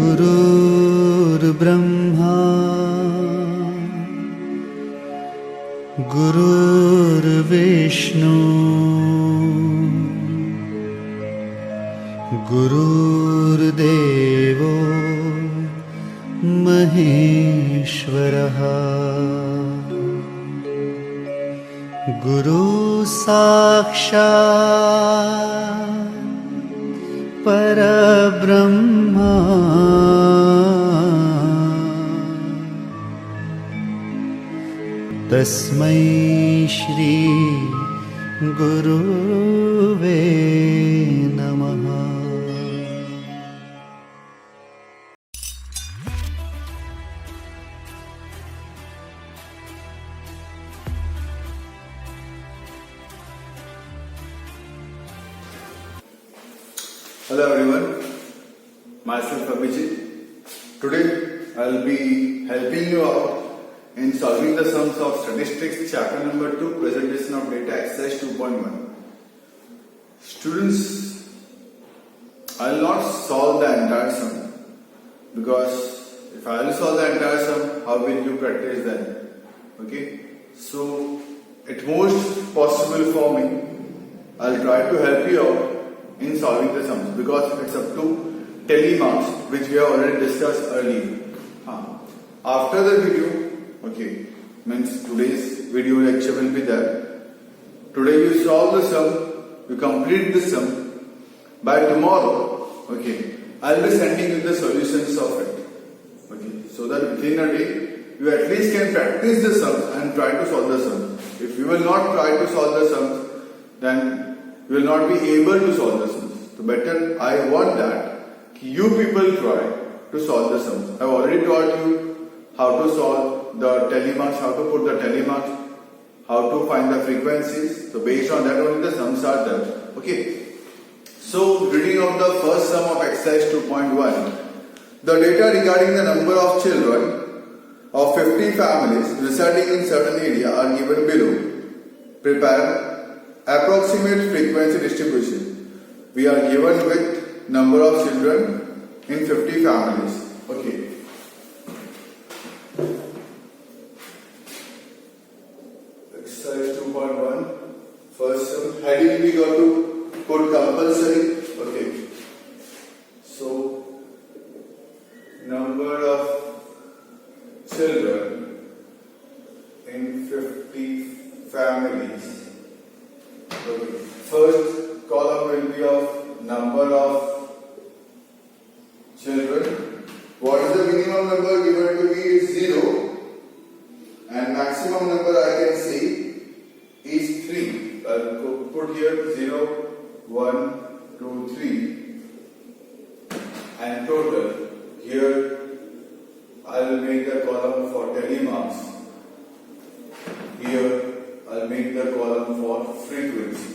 गुरुर्ब्रह्मा गुरुर्विष्णु गुरुर्देवो महेश्वरः गुरु साक्षात् परब्रह्मा तस्मै श्री गुरुवे नमः। Hello everyone, myself Abhijit. Today I will be helping you out in solving the sums of statistics chapter number 2, presentation of data, exercise 2.1. Students, I will not solve the entire sum because if I will solve the entire sum, how will you practice then? Okay, so at most possible for me, I will try to help you out in solving the sums because it's up to telemarks which we have already discussed earlier. After the video, okay, means today's video lecture will be there. Today you solve the sum, you complete the sum. By tomorrow, okay, I'll be sending you the solutions of it. Okay, so that within a day you at least can practice the sums and try to solve the sums. If you will not try to solve the sums, then you will not be able to solve the sums. So better I want that you people try to solve the sums. I have already taught you how to solve the telemarks, how to put the telemarks, how to find the frequencies. So based on that only the sums are there. Okay. So reading of the first sum of exercise 2.1. The data regarding the number of children of 50 families residing in certain area are given below. Prepare approximate frequency distribution. We are given with number of children in 50 families. Okay. Exercise 2.1. First sum. Heading we got to put compulsory. Okay. So number of children in 50 families. Okay. First column will be of number of children. What is the minimum number given to me is 0 and maximum number I can see is 3. I'll put here 0, 1, 2, 3 and total. Here I'll make the column for telemarks. Here I'll make the column for frequency.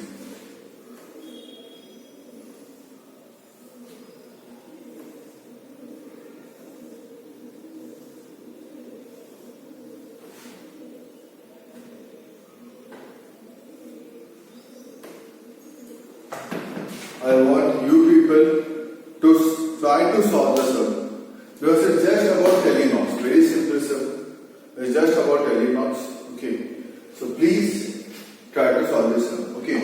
I want you people to try to solve the sum because it's just about telemarks. Very simple sum. It's just about telemarks. Okay. So please try to solve this sum. Okay.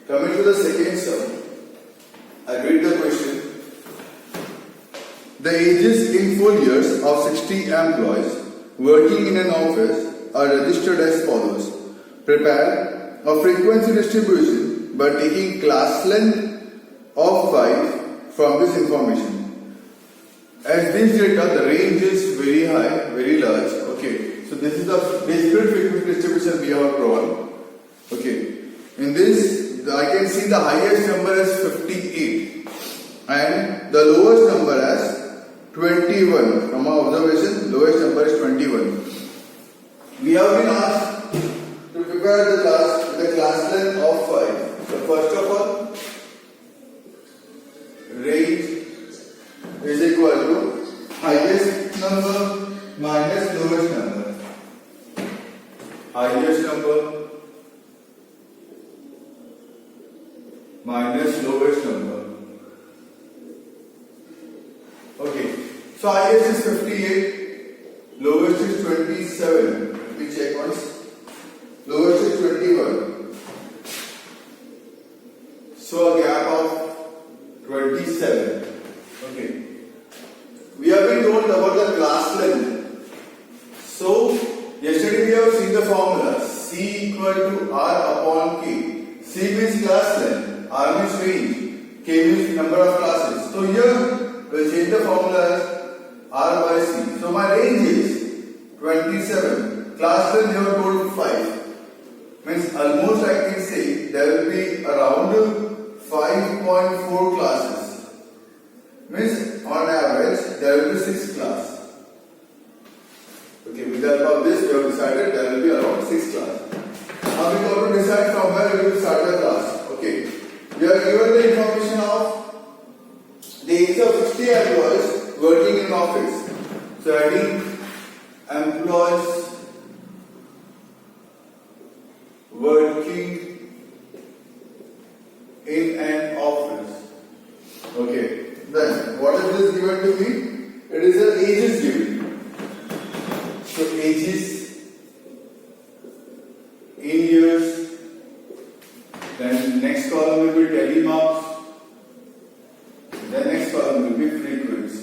Coming to the second sum. I read the question. The ages in full years of 60 employees working in an office are registered as follows. Prepare a frequency distribution by taking class length of 5 from this information. As this data, the range is very high, very large. Okay, so this is the discrete frequency distribution we have drawn. Okay, in this I can see the highest number as 58 and the lowest number as 21. From our observation, lowest number is 21. We have been asked to prepare the class length of 5. So first of all, range is equal to highest number minus lowest number. Highest number minus lowest number. Okay. So highest is 58, lowest is 27. Let me check once. Lowest is 21. So a gap of 27. Okay. We have been told about the class length. So yesterday we have seen the formula C equal to R upon K. C means class length, R means range, K means number of classes. So here we'll change the formula as R by C. So my range is 27. Class length you have told 5. Means almost I can say there will be around 5.4 classes. Means on average there will be 6 classes. Okay, with the help of this we have decided there will be around 6 classes. Now we have to decide from where we will start the class. Okay, we are given the information of the age of 60 employees working in office. So adding employees working in an office. Okay, then what is this given to me? It is an ages given. So ages in years. Then next column will be telemarks. The next column will be frequency.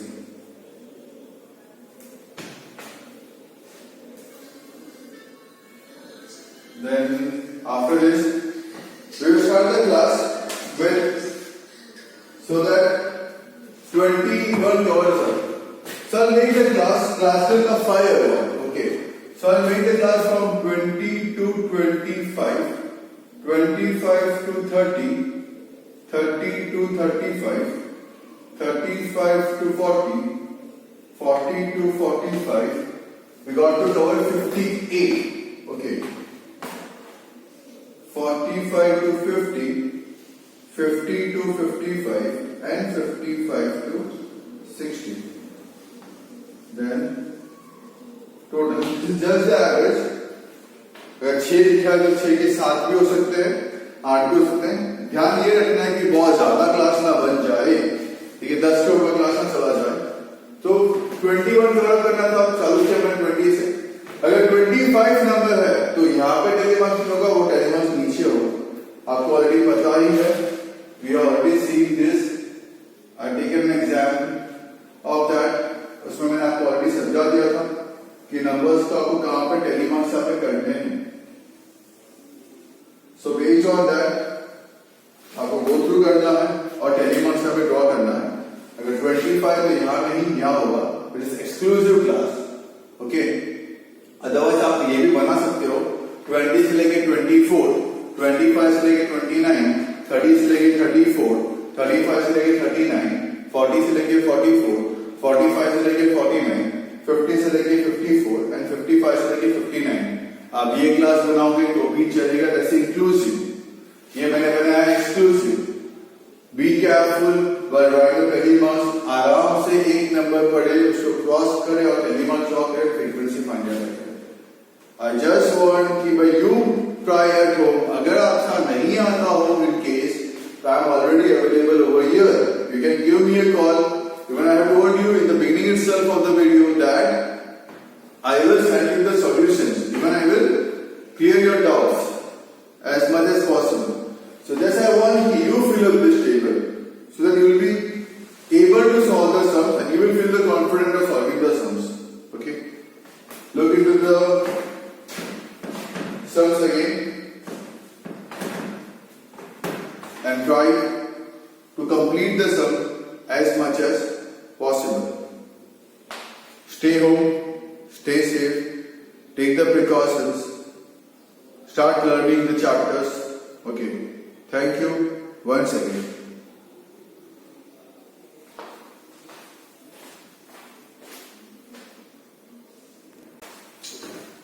Then after this, we will start the class with so that 21 covers up. So I'll make the class length of 5. Okay. So I'll make the class from 20 to 25, 25 to 30, 30 to 35, 35 to 40, 40 to 45. We got to cover 58. Okay. 45 to 50, 50 to 55, and 55 to 60. Then total. This is just the average. अगर 6 लिखा तो 6 के 7 भी हो सकते हैं, 8 भी हो सकते हैं. ध्यान ये रखना है कि बहुत ज्यादा क्लास ना बन जाए, ठीक है, 10 के ऊपर क्लास ना चला जाए. तो 21 कवर करना था, चालू किया मैंने 20 से. अगर 25 नंबर है तो यहाँ पे टेलीमार्क्स होगा, वो टेलीमार्क्स नीचे होगा. आपको ऑलरेडी पता ही है. We have already seen this. I taken an exam of that. उसमें मैंने आपको ऑलरेडी समझा दिया था कि नंबर्स को आपको कहां पे टेलीमार्क्स यहाँ पे करने हैं. सो बेस्ड ऑन दैट आपको गो थ्रू करना है और टेलीमार्क्स यहाँ पे ड्रॉ करना है. अगर 25 तो यहाँ नहीं, यहाँ होगा. It is exclusive class. Okay. Otherwise आप ये भी बना सकते हो 20 से लेके 24, 25 से लेके 29, 30 से लेके 34, 35 से लेके 39, 40 से लेके 44, 45 से लेके 49, 50 से लेके 54 एंड 55 से लेके 59. आप ये क्लास बनाओगे तो भी चलेगा. That's inclusive. ये मैंने बनाया exclusive. Be careful while writing telemarks. आराम से एक नंबर पढ़े, उसको क्रॉस करे और टेलीमार्क्स ड्रॉ करे, फ्रीक्वेंसी फाइंड आउट करें. I just want कि भाई you try at home. अगर आपका नहीं आता हो in case, I am already available over here. You can give me a call. Even I have told you in the beginning itself of the video that I will send you the solutions. Even I will clear your doubts as much as possible. So just I want you fill up this table so that you will be able to solve the sums and you will feel the confidence of solving the sums. Okay. Look into the sums again and try to complete the sum as much as possible. Stay home, stay safe, take the precautions, start learning the chapters. Okay, thank you once again.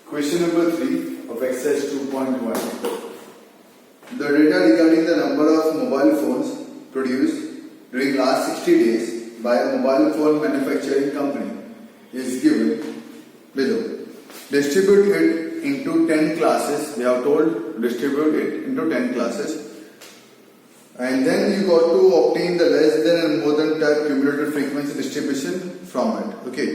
Question number 3 of exercise 2.1. The data regarding the number of mobile phones produced during last 60 days by a mobile phone manufacturing company is given below. Distribute it into 10 classes. We have told distribute it into 10 classes. And then you got to obtain the less than and more than the cumulative frequency distribution from it. Okay.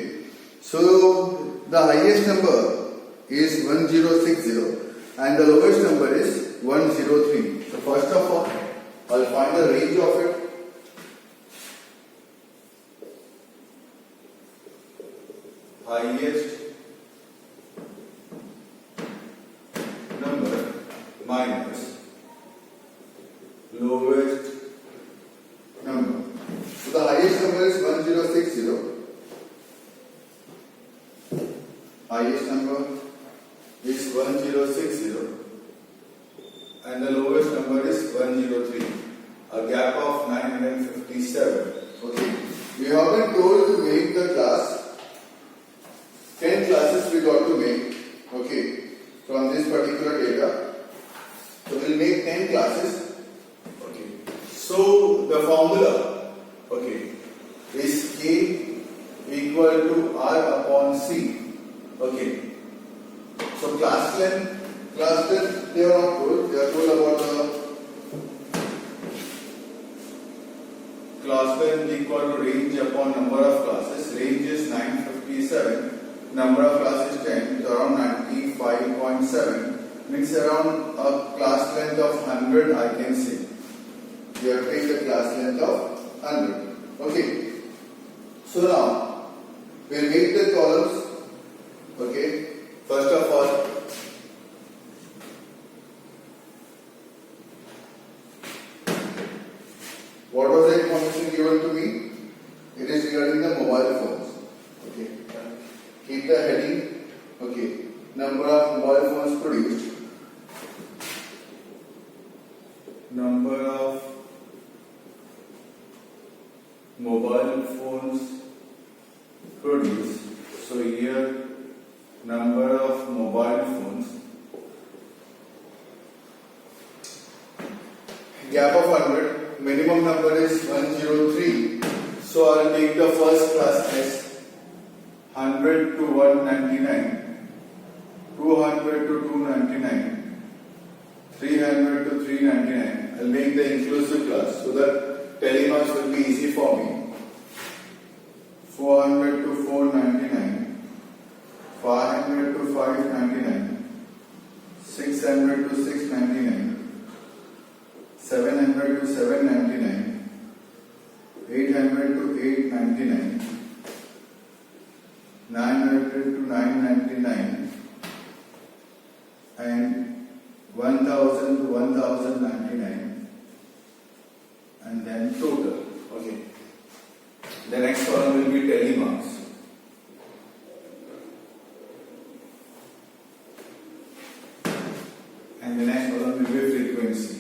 So the highest number is 1060 and the lowest number is 103. So first of all, I'll find the range of it. Highest number minus lowest number. So the highest number is 1060. Highest number is 1060 and the lowest number is 103. A gap of 957. Okay. We have been told to make the class. 10 classes we got to make. Okay. From this particular data. So we'll make 10 classes. Okay. So the formula, okay, is K equal to R upon C. Okay. So class length they are not told. They are told about the class length equal to range upon number of classes. Range is 957. Number of classes 10 is around 95.7. Means around a class length of 100 I can say. We have to take the class length of 100. Okay. So now we'll make the columns. Okay. First of all, what was the information given to me? It is regarding the mobile phones. Okay. Keep the heading. Okay. Number of mobile phones produced. Number of mobile phones produced. So here, number of mobile phones. Gap of 100. Minimum number is 103. So I'll take the first class as 100 to 199, 200 to 299, 300 to 399. I'll make the inclusive class so that telemarks will be easy for me. 400 to 499, 500 to 599, 600 to 699, 700 to 799, 800 to 899, 900 to 999, and 1000 to 1099, and then total. Okay. The next column will be telemarks. And the next column will be frequency.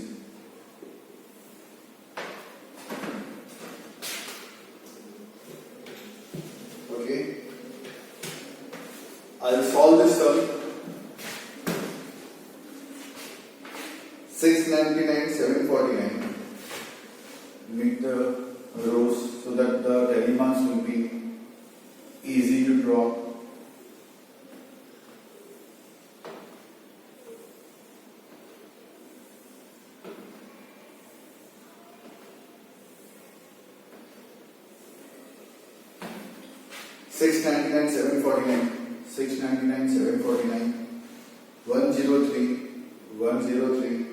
Okay. I'll solve this sum. 699, 749. Make the rows so that the telemarks will be easy to draw. Six 749, 699, 749, 103, 103,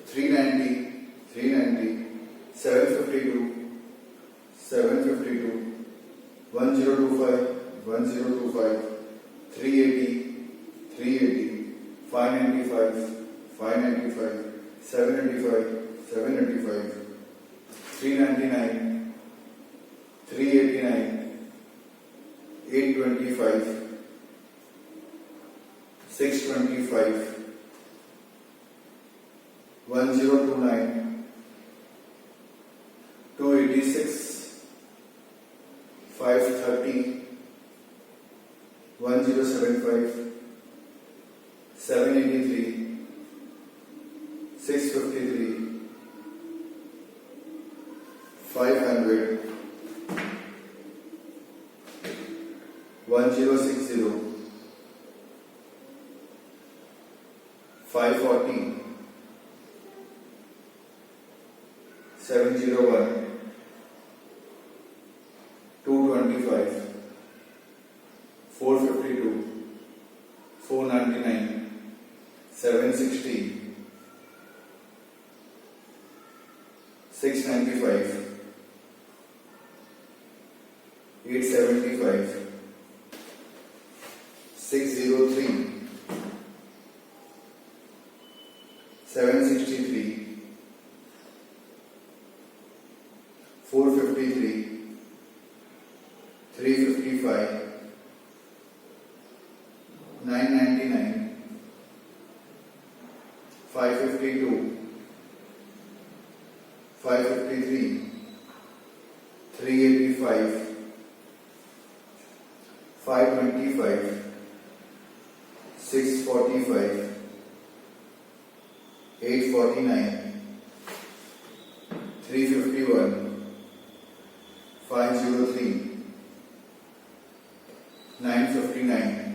390, 390, 752, 752, 1025, 1025, 380, 380, 595, 595, 785, 785, 399, 389, 825, 625, 1029, 286, 530, 1075, 783, 653, 500, 1060, 540, 701, 625, 452, 499, 760, 695, 875, 603, 763, 453, 355, 999, 552, 553, 385, 525, 645, 849, 351, 503, 959,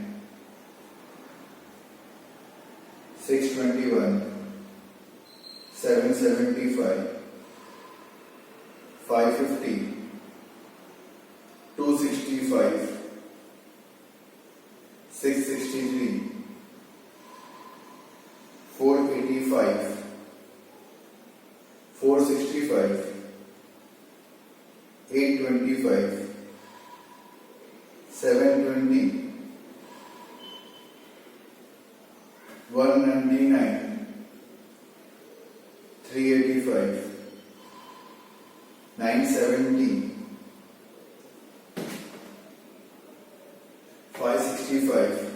621, 775, 550, 265, 663, 485, 465, 825, 720, 199, 385, 970, 565,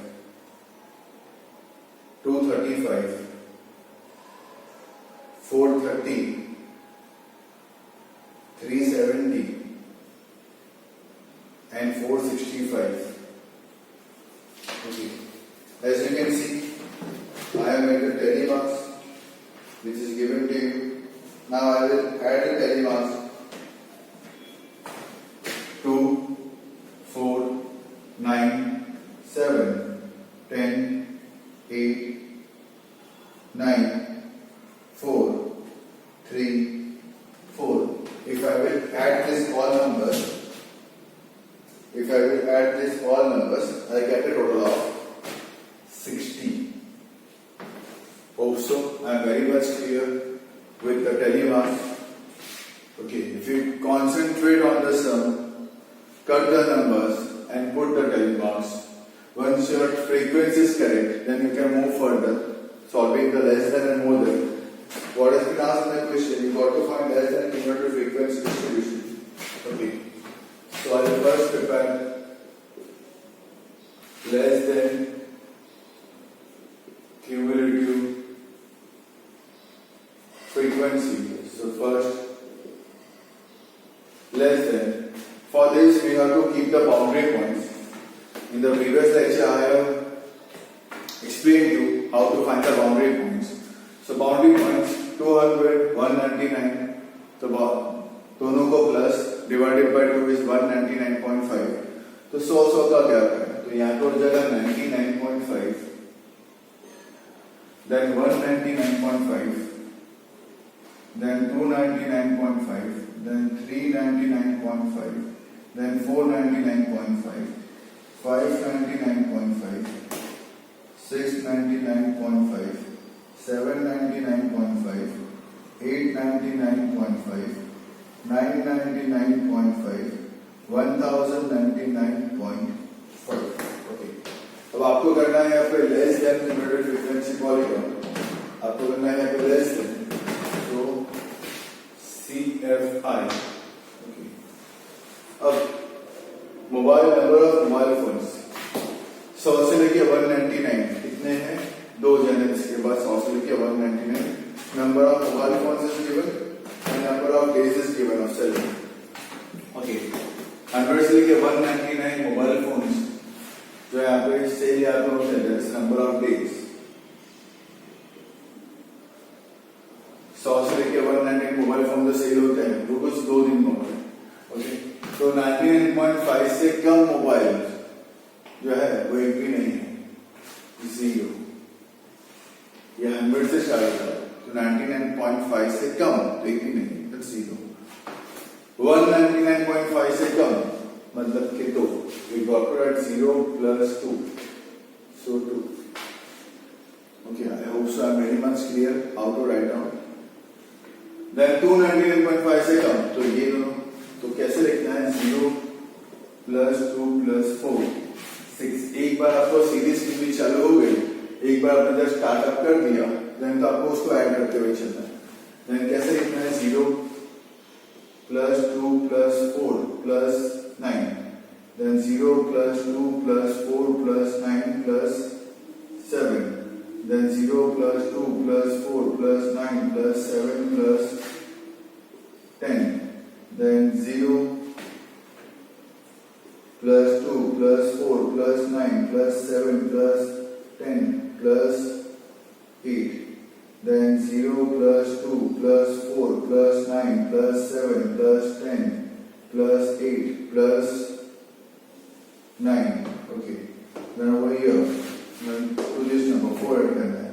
235, 430, 370, and 465. Okay. As you can see, I have made a tally marks which is given to you. Now I will add the tally marks. 2, 4, 9, 7, 10, 8, 9, 4, 3, 4. If I will add this all numbers, I get a total of 60. Hope so. I am very much clear with the tally marks. Okay, if you concentrate on the sum, cut the numbers and put the tally marks. Once your frequency is correct, then you can move further, solving the less than and more than. What has been asked in the question, you got to find less than cumulative frequency distribution. Okay, so I will first prepare less than cumulative frequency. So first, less than. For this, we have to keep the boundary points. In the previous lecture, I have explained you how to find the boundary points. So boundary points 200, 199. तो दोनों को plus divided by 2 is 199.5. तो 100 का क्या करें? तो यहाँ पर हो जाएगा 99.5, then 199.5, then 299.5, then 399.5, then 499.5, 599.5, 699.5, 799.5, 899.5, 999.5, 1099.5. Okay, अब आपको करना है यहाँ पे less than limited frequency polygon. आपको करना है यहाँ पे लेस देन, तो CFI. ओके, अब mobile number of mobile phones 100 से लेके 199 कितने हैं? 2 जन है. इसके बाद 100 से लेके 199. Number of mobile phones is given and number of days is given of selling. Okay, 100 से लेके 199 मोबाइल फोन्स जो यहाँ पे सेल या तो होते हैं, नंबर ऑफ डेज. 100 से लेके 199 मोबाइल फोन जो सेल होते हैं वो कुछ 2 दिन में होते हैं. ओके, तो 99.5 से कम मोबाइल जो है वो एक भी नहीं है. 0. ये 100 से स्टार्ट होता है, तो 99.5 से कम तो एक भी नहीं, तो 0. 199.5 से कम मतलब कि 2. We got to write 0 plus 2. So 2. Okay, I hope so. I'm very much clear how to write down. Then 299.5 से कम, तो ये दोनों तो कैसे लिखना है? 0 plus 2 plus 4 6. एक बार आपको सीरीज कितनी चालू हो गई, एक बार आपने जब स्टार्टअप कर दिया, देन तो आपको उसको ऐड करते हुए चलना है. देन कैसे लिखना है? 0 plus 2 plus 4 plus 9. Then 0 plus 2 plus 4 plus 9 plus 7. Then 0 plus 2 plus 4 plus 9 plus 7 plus 10. Then 0 plus 2 plus 4 plus 9 plus 7 plus 10 plus 8. Then 0 plus 2 plus 4 plus 9 plus 7 plus 10 plus 8 plus 9. Okay. Then over here, then to this number 4 add करना है.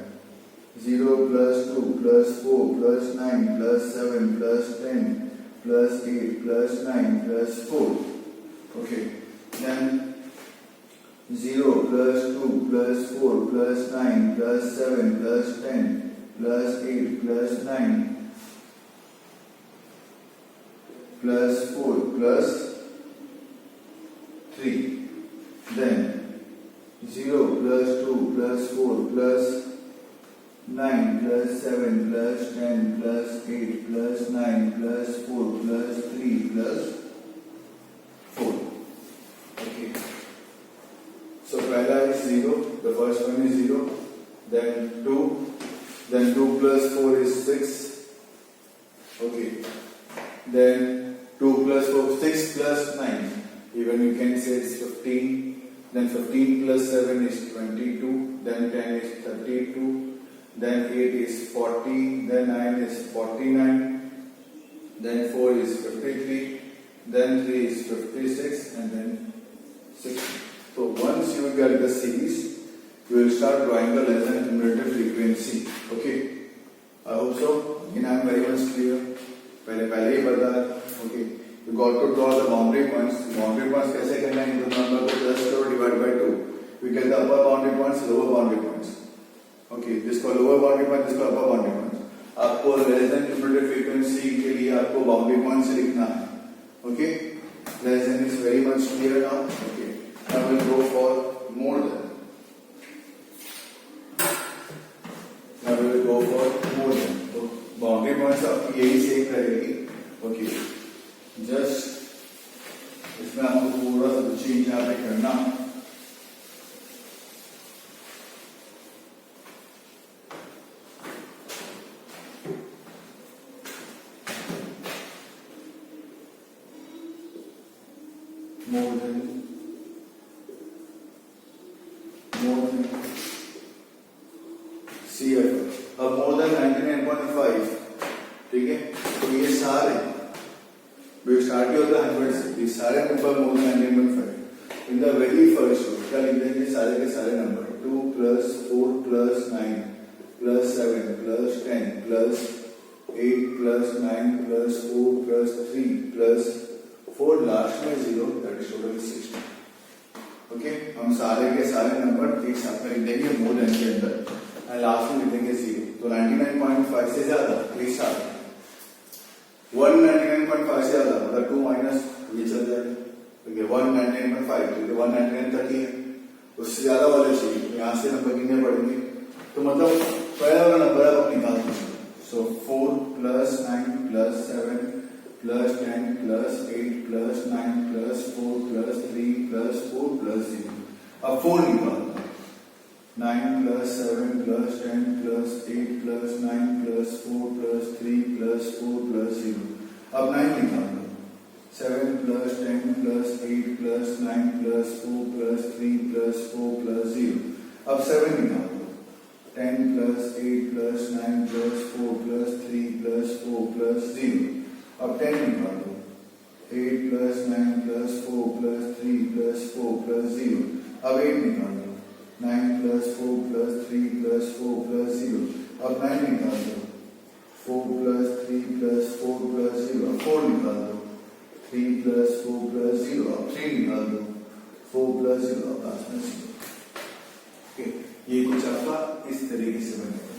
0 plus 2 plus 4 plus 9 plus 7 plus 10 plus 8 plus 9 plus 4. Okay. Then 0 plus 2 plus 4 plus 9 plus 7 plus 10 plus 8 plus 9 plus 4 plus 3. Then 0 plus 2 plus 4 plus 9 plus 7 plus 10 plus 8 plus 9 plus 4 plus 3 plus 4. Okay. So pehla is 0, the first one is 0, then 2, then 2 plus 4 is 6. Okay. Then 2 plus 4, 6 plus 9, even you can say it's 15. Then 15 plus 7 is 22, then 10 is 32, then 8 is 40, then 9 is 49, then 4 is 53, then 3 is 56, and then 60. So once you get the series, you will start drawing the less than cumulative frequency. Okay, I hope so. Again, I am very much clear. पहले ही बता. Okay, you got to draw the boundary points. Boundary points कैसे करना है? इन दोनों number को just करो divide by 2. We get the upper boundary points, lower boundary points. Okay, जिसको lower boundary point, जिसको upper boundary points. आपको less than cumulative frequency के लिए आपको boundary points लिखना है. Okay, less than is very much clear now. Okay, now we will go for more than. Now we will go for more than. तो boundary points आपकी यही same रहेगी. Okay, just इसमें आपको पूरा सा चेंज यहाँ पे करना. More than CF. अब more than 99.5. ठीक है, तो ये सारे we start with the 100 से, ये सारे number more than 99.5. In the very first row क्या लिख देंगे? सारे के सारे number 2 plus 4 plus 9 plus 7 plus 10 plus 8 plus 9 plus 4 plus 3 plus 4 last में 0, that is total 60. ओके, हम सारे के सारे नंबर एक साथ में लिख देंगे मोर देन के अंदर, और लास्ट में लिख देंगे 0. तो 99.5 से ज्यादा एक साथ, 199.5 से ज्यादा मतलब 2 माइनस ये चल जाएगा. ठीक है, 199.5 तो 130 है, उससे ज्यादा वाले चाहिए, यहाँ से नंबर गिनने पड़ेंगे. तो मतलब पहला वाला नंबर आप निकाल सकते. सो 4 plus 9 plus 7 plus 10 plus 8 plus 9 plus 4 plus 3 plus 4 plus 0. अब 4 निकालना. 9 plus 7 plus 10 plus 8 plus 9 plus 4 plus 3 plus 4 plus 0. अब 9 निकालना. 7 plus 10 plus 8 plus 9 plus 4 plus 3 plus 4 plus 0. अब 7 निकालना. 10 plus 8 plus 9 plus 4 plus 3 plus 4 plus 0. अब 10 निकाल दो. 8 plus 9 plus 4 plus 3 plus 4 plus 0. अब 8 निकाल दो. 9 plus 4 plus 3 plus 4 plus 0. अब 9 निकाल दो. 4 plus 3 plus 4 plus 0. अब 4 निकाल दो. 3 plus 4 plus 0, अब 3 निकाल दो, 4 plus 0, अब लास्ट में 0। ओके, ये कुछ आपका इस तरीके से बनेगा।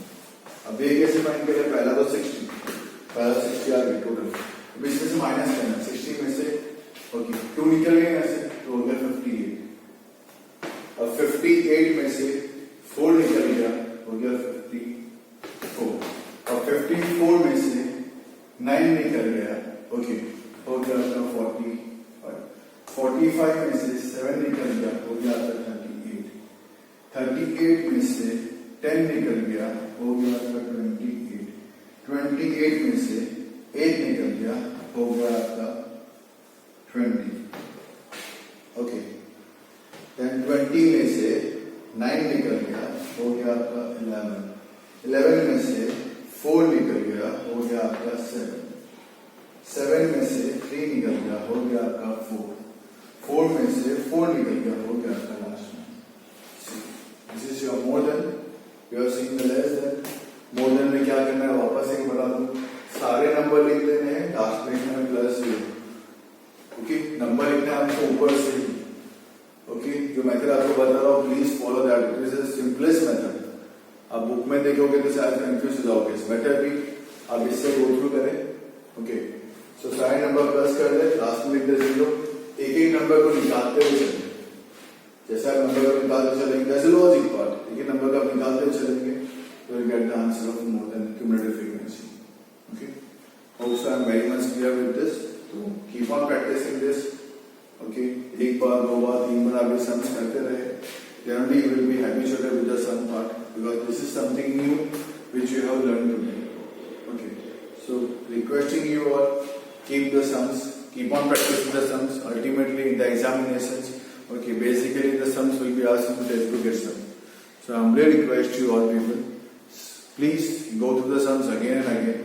अब ये कैसे फाइंड करें? पहला तो 60 आ गई टोटल, अब इसमें से माइनस करना, 60 में से ओके 2 निकल गए यहाँ से, तो हो गया 58। अब 58 में से 4 निकल गया, हो गया 54। अब 54 में से 9 निकल गया, ओके हो गया आपका 45। 45 में से 7 निकल गया, हो गया आपका 38। 38 में से 10 निकल गया, हो गया आपका 28। 28 में से 8 निकल गया, हो गया आपका 20। ओके, देन 20 में से 9 निकल गया, हो गया आपका 11। 11 में से 4 निकल गया, हो गया आपका 7। 7 में से 3 निकल गया, हो गया आपका 4। 4 में से 4 निकल गया, हो गया आपका लास्ट में। This is your more than, you are seeing the less than. More than में क्या करना है, वापस एक बता दूं, सारे नंबर लिख देने हैं, लास्ट में लिखना है +0। ओके, नंबर लिखना है आपको ऊपर से। ओके, जो मेथड आपको बता रहा हूँ, please follow that, it is the simplest method. आप बुक में देखोगे तो शायद कंफ्यूज हो जाओगे, इस मेथड भी आप इससे गो थ्रू करें। ओके, सो सारे नंबर प्लस कर दे, लास्ट में लिख दे 0। एक एक नंबर को निकालते हुए चलेंगे, जैसे आप नंबर को निकालते चलेंगे, दैट्स लॉजिक पार्ट। एक एक नंबर को आप निकालते हुए चलेंगे, तो you get the answer of more than cumulative frequency. Okay, also I am very much clear with this, so keep on practicing this. Okay, एक बार, 2 बार, 3 बार आप ये सम्स करते रहे, then only you will be habituated with the sum part, because this is something new which you have learned today. Okay, so requesting you all, keep the sums, keep on practicing the sums. Ultimately in the examinations, okay, basically the sums will be asked in the test to get sum. So I humbly request you all people, please go through the sums again and again.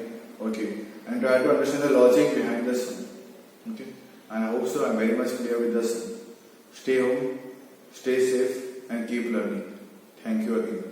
Okay, and try to understand the logic behind the sum. Okay, and I hope so I am very much clear with the sum. Stay home, stay safe, and keep learning. Thank you again.